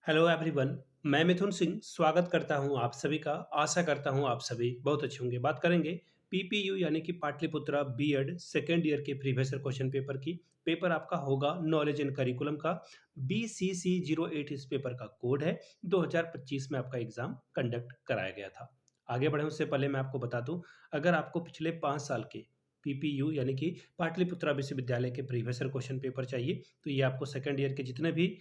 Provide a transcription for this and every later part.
Hello everyone. मैं मिथुन सिंह स्वागत करता हूं आप सभी का। आशा करता हूं आप सभी बहुत अच्छे होंगे। बात करेंगे पीपीयू यानी कि पाटलिपुत्रा बीएड सेकेंड ईयर के प्रीवियस ईयर क्वेश्चन पेपर की। पेपर आपका होगा नॉलेज एंड करिकुलम का। BCC08 इस पेपर का कोड है। 2025 में आपका एग्जाम कंडक्ट कराया गया था। आगे बढ़े उससे पहले मैं आपको बता दूं, अगर आपको पिछले 5 साल के पीपीयू यानी कि पाटलिपुत्रा विश्वविद्यालय के प्रीवियस ईयर क्वेश्चन पेपर चाहिए तो ये आपको सेकेंड ईयर के जितने भी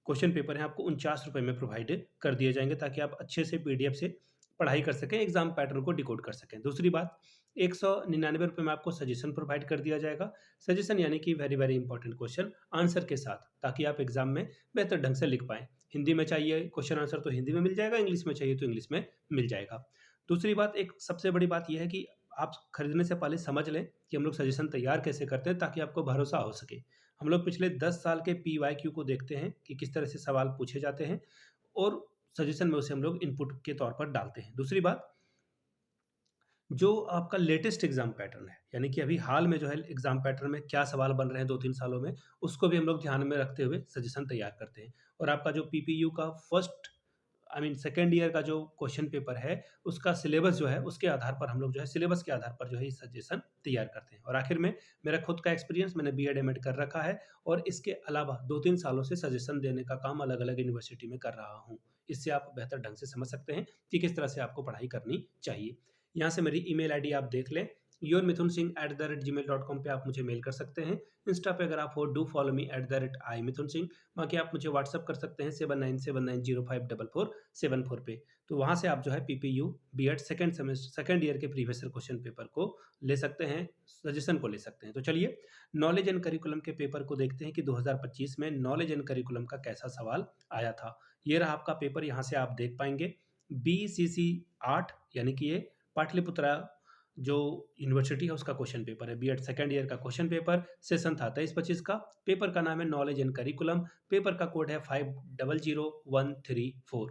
क्वेश्चन पेपर हैं आपको 49 रुपये में प्रोवाइड कर दिए जाएंगे, ताकि आप अच्छे से पीडीएफ से पढ़ाई कर सकें, एग्जाम पैटर्न को डिकोड कर सकें। दूसरी बात, 199 रुपये में आपको सजेशन प्रोवाइड कर दिया जाएगा। सजेशन यानी कि very very important question answer के साथ, ताकि आप एग्जाम में बेहतर ढंग से लिख पाएँ। हिंदी में चाहिए क्वेश्चन आंसर तो हिंदी में मिल जाएगा, इंग्लिश में चाहिए तो इंग्लिश में मिल जाएगा। दूसरी बात, एक सबसे बड़ी बात यह है कि आप खरीदने से पहले समझ लें कि हम लोग सजेशन तैयार कैसे करते हैं, ताकि आपको भरोसा हो सके। हम लोग पिछले 10 साल के PYQ को देखते हैं कि किस तरह से सवाल पूछे जाते हैं, और सजेशन में उसे हम लोग इनपुट के तौर पर डालते हैं। दूसरी बात, जो आपका लेटेस्ट एग्जाम पैटर्न है, यानी कि अभी हाल में जो है एग्जाम पैटर्न में क्या सवाल बन रहे हैं 2-3 सालों में, उसको भी हम लोग ध्यान में रखते हुए सजेशन तैयार करते हैं। और आपका जो पीपीयू का फर्स्ट सेकेंड ईयर का जो क्वेश्चन पेपर है, उसका सिलेबस जो है उसके आधार पर हम लोग जो है सिलेबस के आधार पर जो है ये सजेशन तैयार करते हैं। और आखिर में, मेरा खुद का एक्सपीरियंस, मैंने बीएड एमएड कर रखा है और इसके अलावा 2-3 सालों से सजेशन देने का काम अलग अलग यूनिवर्सिटी में कर रहा हूँ। इससे आप बेहतर ढंग से समझ सकते हैं कि किस तरह से आपको पढ़ाई करनी चाहिए। यहाँ से मेरी ईमेल आईडी आप देख लें, yourmithunsingh@gmail.com पे आप मुझे मेल कर सकते हैं। इंस्टा पे अगर आप हो, डू फॉलो मी @imithunsingh। बाकी आप मुझे व्हाट्सअप कर सकते हैं 7979054474 पे। तो वहाँ से आप जो है पीपीयू बीएड सेकेंड ईयर के प्रीवियस ईयर क्वेश्चन पेपर को ले सकते हैं, सजेशन को ले सकते हैं। तो चलिए नॉलेज एंड करिकुलम के पेपर को देखते हैं कि 2025 में नॉलेज एंड करिकुलम का कैसा सवाल आया था। ये रहा आपका पेपर, यहाँ से आप देख पाएंगे BCC8 यानी कि ये पाटलिपुत्रा जो यूनिवर्सिटी है उसका क्वेश्चन पेपर है। बीएड सेकेंड ईयर का क्वेश्चन पेपर, सेशन था 23-25 का। पेपर का नाम है नॉलेज एंड करिकुलम। पेपर का कोड है 500134।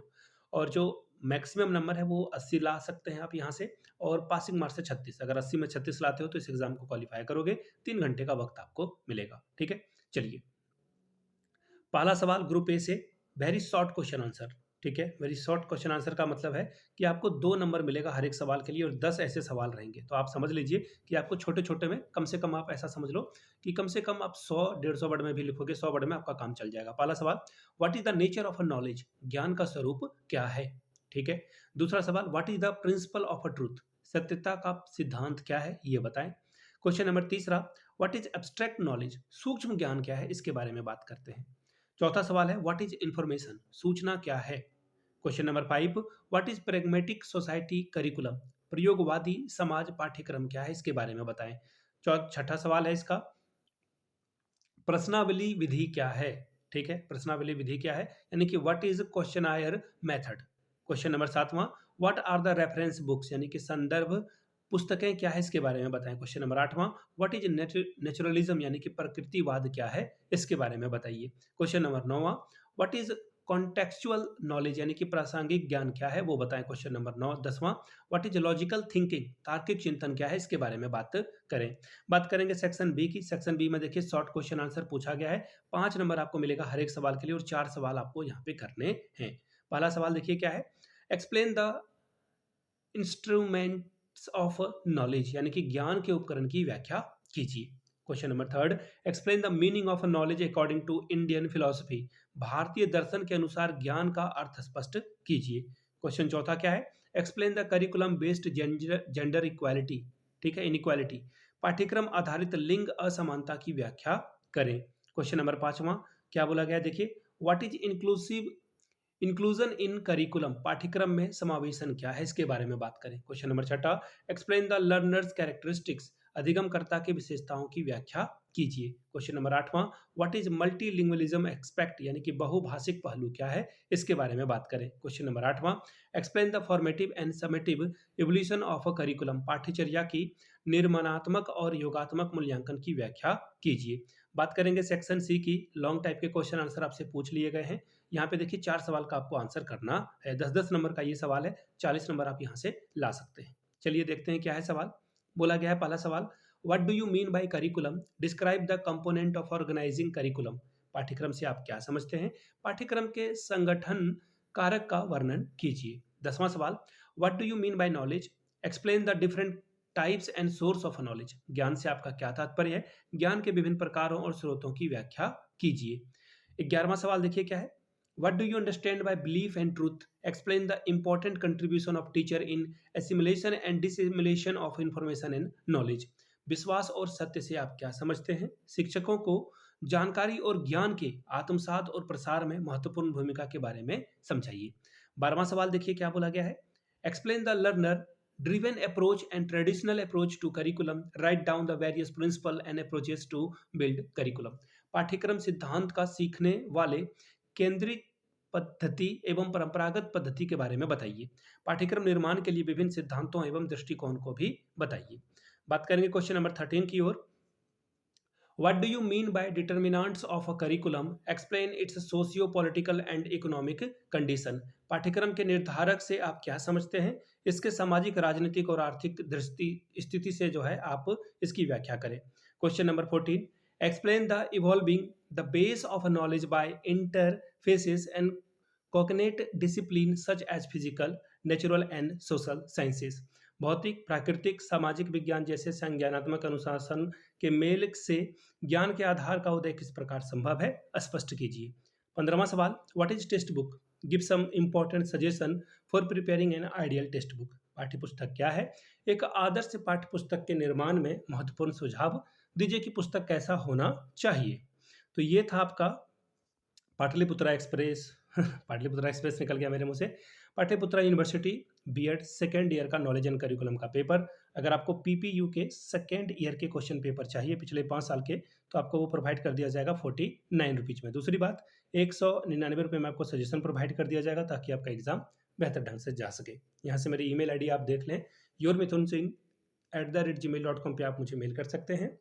और जो मैक्सिमम नंबर है वो 80 ला सकते हैं आप यहाँ से, और पासिंग मार्क्स है 36। अगर 80 में 36 लाते हो तो इस एग्जाम को क्वालिफाई करोगे। 3 घंटे का वक्त आपको मिलेगा। ठीक है, चलिए पहला सवाल ग्रुप ए से, वेरी शॉर्ट क्वेश्चन आंसर। ठीक है, वेरी शॉर्ट क्वेश्चन आंसर का मतलब है कि आपको 2 नंबर मिलेगा हर एक सवाल के लिए, और 10 ऐसे सवाल रहेंगे। तो आप समझ लीजिए कि आपको छोटे छोटे में, कम से कम आप ऐसा समझ लो कि कम से कम आप 100-150 वर्ड में भी लिखोगे, 100 वर्ड में आपका काम चल जाएगा। पहला सवाल, what is the nature of a knowledge, ज्ञान का स्वरूप क्या है। ठीक है। दूसरा सवाल, what is the principle of a truth, सत्यता का सिद्धांत क्या है, ये बताएं। क्वेश्चन नंबर तीसरा, व्हाट इज एब्स्ट्रैक्ट नॉलेज, सूक्ष्म ज्ञान क्या है, इसके बारे में बात करते हैं। चौथा सवाल है, व्हाट इज इंफॉर्मेशन, सूचना क्या है। Question number 5, what is pragmatic society curriculum, प्रयोगवादी समाज पाठ्यक्रम क्या है, इसके बारे में बताएं। छठा सवाल है इसका, प्रश्नावली विधि क्या है। ठीक है, प्रश्नावली विधि क्या है, यानी कि what is questionnaire method. Question number 7वां, what are the reference books, यानी कि संदर्भ पुस्तकें क्या है, इसके बारे में बताएं। क्वेश्चन नंबर 8वां, व्हाट इज नेचुरलिज्म, यानी कि प्रकृतिवाद क्या है, इसके बारे में बताइए। क्वेश्चन नंबर 9वां, व्हाट इज कॉन्टेक्चुअल नॉलेज, यानी कि प्रासंगिक ज्ञान क्या है, वो बताएं। क्वेश्चन नंबर 9 10वां, व्हाट इज लॉजिकल थिंकिंग, तार्किक चिंतन क्या है, इसके बारे में बात करें। बात करेंगे सेक्शन बी की। सेक्शन बी में देखिए शॉर्ट क्वेश्चन आंसर पूछा गया है। 5 नंबर आपको मिलेगा हर एक सवाल के लिए, और 4 सवाल आपको यहाँ पे करने हैं। पहला सवाल देखिए क्या है, explain the instruments of knowledge, यानी कि ज्ञान के उपकरण की व्याख्या कीजिए। Question number 3, explain the meaning of knowledge according to Indian philosophy, भारतीय दर्शन के अनुसार ज्ञान का अर्थ स्पष्ट कीजिए। क्वेश्चन चौथा क्या है, explain the curriculum based gender equality, ठीक है, इनइक्वालिटी, पाठ्यक्रम आधारित लिंग असमानता की व्याख्या करें। क्वेश्चन नंबर 5वां क्या बोला गया है, देखिए, what is inclusion in curriculum, पाठ्यक्रम में समावेशन क्या है, इसके बारे में बात करें। Question number 6, explain the learners characteristics, अधिगमकर्ता की विशेषताओं की व्याख्या कीजिए। क्वेश्चन नंबर 8वां, व्हाट इज मल्टीलिंगुअलिज्म एक्सपेक्ट, यानी कि बहुभाषिक पहलू क्या है, इसके बारे में बात करें। क्वेश्चन नंबर 8वां, explain the formative and summative evolution of a curriculum, पाठ्यचर्या की निर्माणात्मक और योगात्मक मूल्यांकन की व्याख्या कीजिए। बात करेंगे सेक्शन सी की। लॉन्ग टाइप के क्वेश्चन आंसर आपसे पूछ लिए गए हैं। यहाँ पे देखिए 4 सवाल का आपको आंसर करना है। 10-10 नंबर का ये सवाल है, 40 नंबर आप यहाँ से ला सकते हैं। चलिए देखते हैं क्या है सवाल। बोला गया है पहला सवाल, what do you mean by curriculum, describe the component of organising curriculum, पाठ्यक्रम से आप क्या समझते हैं? पाठ्यक्रम के संगठन कारक का वर्णन कीजिए। 10वां सवाल, what do you mean by knowledge? Explain the different types and source of knowledge. ज्ञान से आपका क्या तात्पर्य है? ज्ञान के विभिन्न प्रकारों और स्रोतों की व्याख्या कीजिए। 11वां सवाल देखिए क्या है? What do you understand by belief and truth? Explain the important contribution of teacher in assimilation and dissimulation of information and knowledge. विश्वास और सत्य से आप क्या समझते हैं? शिक्षकों को जानकारी और ज्ञान के आत्मसात और प्रसार में महत्वपूर्ण भूमिका के बारे में समझाइए। 12वां सवाल देखिए क्या बोला गया है? Explain the learner driven approach and traditional approach to curriculum. Write down the various principles and approaches to build curriculum. पाठ्यक्रम सिद्धांत का सीखने वाले केंद्रित पद्धति एवं परंपरागत पद्धति के बारे में बताइए। पाठ्यक्रम निर्माण के लिए विभिन्न सिद्धांतों एवं दृष्टिकोण को भी बताइए। बात करेंगे क्वेश्चन नंबर 13 की ओर। What do you mean by determinants of a curriculum? Explain its socio-political and economic condition. पाठ्यक्रम के निर्धारक से आप क्या समझते हैं? इसके सामाजिक, राजनीतिक और आर्थिक दृष्टि स्थिति से जो है आप इसकी व्याख्या करें। Question number 14, explain the evolving the base of a knowledge by interfaces and cognate discipline such as physical, natural and social sciences. भौतिक, प्राकृतिक, सामाजिक विज्ञान जैसे संज्ञानात्मक अनुशासन के मेल से ज्ञान के आधार का उदय किस प्रकार संभव है? स्पष्ट कीजिए। 15वां सवाल, what is textbook? Give some important suggestion for preparing an ideal textbook. पाठ्य पुस्तक क्या है? एक आदर्श पाठ्य पुस्तक के निर्माण में महत्वपूर्ण सुझाव दीजिए कि पुस्तक कैसा होना चाहिए। तो ये था आपका पाटलिपुत्रा एक्सप्रेस पाटलिपुत्रा एक्सप्रेस निकल गया मेरे मुंह से। Pataliputra university BEd second year का नॉलेज एंड करिकुलम का पेपर। अगर आपको पीपीयू के सेकेंड ईयर के क्वेश्चन पेपर चाहिए पिछले 5 साल के, तो आपको वो प्रोवाइड कर दिया जाएगा 49 रुपीज़ में। दूसरी बात, 199 रुपये में आपको सजेशन प्रोवाइड कर दिया जाएगा ताकि आपका एग्जाम बेहतर ढंग से जा सके। यहाँ से मेरी ईमेल आईडी आप देख लें, yourmithunsingh@gmail.com पे आप मुझे मेल कर सकते हैं।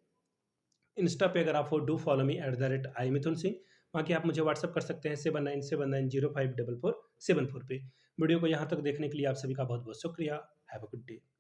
इंस्टा पे अगर आप हो, डू फॉलो मी @iMithunSingh। वहाँ के आप मुझे व्हाट्सअप कर सकते हैं 7979054474 पे। वीडियो को यहाँ तक देखने के लिए आप सभी का बहुत बहुत शुक्रिया। Have a good day.